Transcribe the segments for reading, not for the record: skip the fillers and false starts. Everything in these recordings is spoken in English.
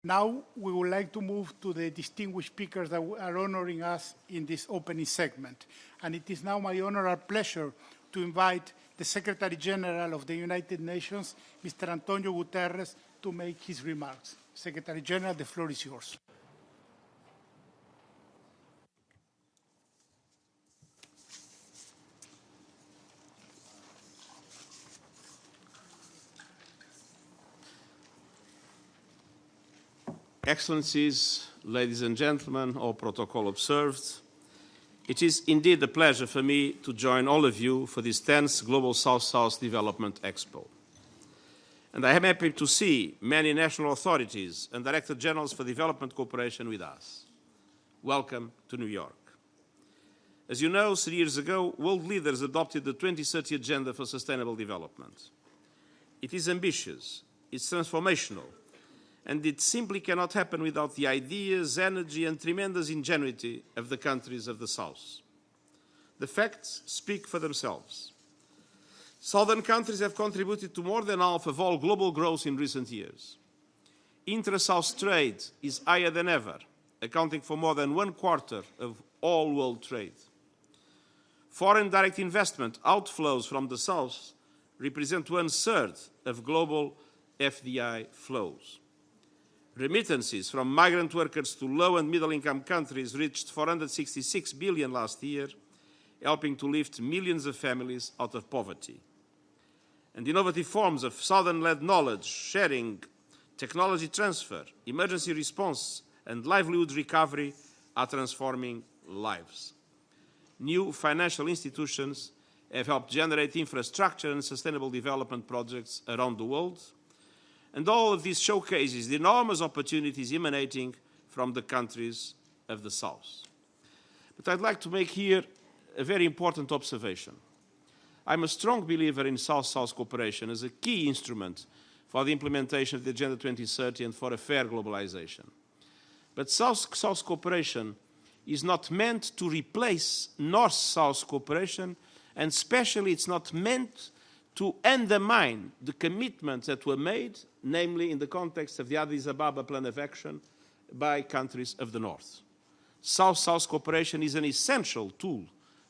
Now, we would like to move to the distinguished speakers that are honoring us in this opening segment. And it is now my honor and pleasure to invite the Secretary General of the United Nations, Mr. António Guterres, to make his remarks. Secretary General, the floor is yours. Excellencies, ladies and gentlemen, all protocol observed, it is indeed a pleasure for me to join all of you for this 10th Global South-South Development Expo. And I am happy to see many national authorities and Director Generals for Development Cooperation with us. Welcome to New York. As you know, 3 years ago, world leaders adopted the 2030 Agenda for Sustainable Development. It is ambitious, it's transformational, and it simply cannot happen without the ideas, energy, and tremendous ingenuity of the countries of the South. The facts speak for themselves. Southern countries have contributed to more than half of all global growth in recent years. Intra-South trade is higher than ever, accounting for more than 1/4 of all world trade. Foreign direct investment outflows from the South represent 1/3 of global FDI flows. Remittances from migrant workers to low and middle-income countries reached $466 billion last year, helping to lift millions of families out of poverty. And innovative forms of Southern-led knowledge sharing, technology transfer, emergency response, and livelihood recovery are transforming lives. New financial institutions have helped generate infrastructure and sustainable development projects around the world. And all of this showcases the enormous opportunities emanating from the countries of the South. But I'd like to make here a very important observation. I'm a strong believer in South-South cooperation as a key instrument for the implementation of the Agenda 2030 and for a fair globalization. But South-South cooperation is not meant to replace North-South cooperation, and especially it's not meant to undermine the commitments that were made, namely in the context of the Addis Ababa Plan of Action, by countries of the North. South-South cooperation is an essential tool,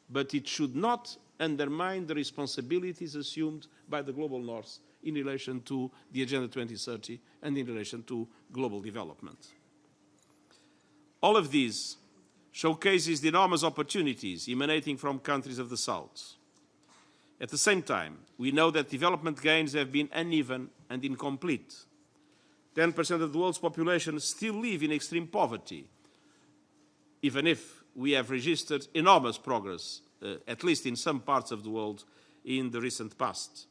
but it should not undermine the responsibilities assumed by the Global North in relation to the Agenda 2030 and in relation to global development. All of these showcases the enormous opportunities emanating from countries of the South. At the same time, we know that development gains have been uneven and incomplete. 10% of the world's population still live in extreme poverty, even if we have registered enormous progress, at least in some parts of the world, in the recent past.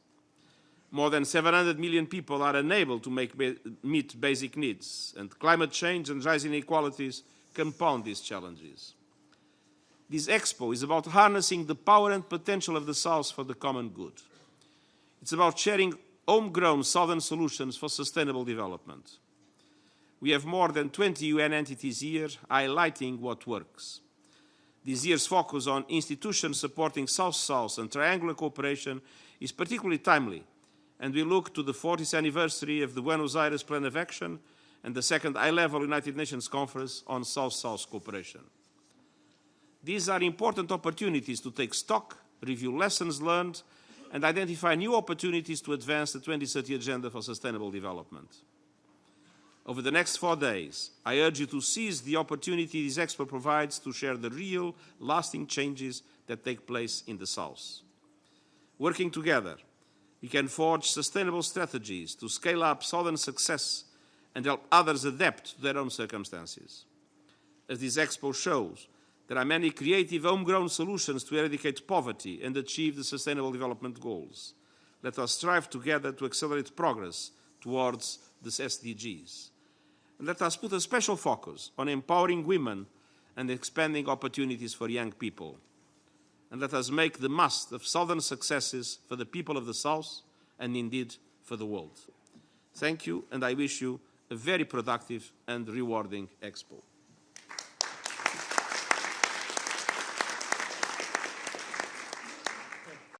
More than 700 million people are unable to meet basic needs, and climate change and rising inequalities compound these challenges. This Expo is about harnessing the power and potential of the South for the common good. It's about sharing homegrown Southern solutions for sustainable development. We have more than 20 UN entities here highlighting what works. This year's focus on institutions supporting South-South and triangular cooperation is particularly timely, and we look to the 40th anniversary of the Buenos Aires Plan of Action and the second high-level United Nations Conference on South-South cooperation. These are important opportunities to take stock, review lessons learned, and identify new opportunities to advance the 2030 Agenda for Sustainable Development. Over the next 4 days, I urge you to seize the opportunity this Expo provides to share the real, lasting changes that take place in the South. Working together, we can forge sustainable strategies to scale up Southern success and help others adapt to their own circumstances. As this Expo shows, there are many creative homegrown solutions to eradicate poverty and achieve the Sustainable Development Goals. Let us strive together to accelerate progress towards the SDGs. And let us put a special focus on empowering women and expanding opportunities for young people. And let us make the most of Southern successes for the people of the South and indeed for the world. Thank you, and I wish you a very productive and rewarding Expo.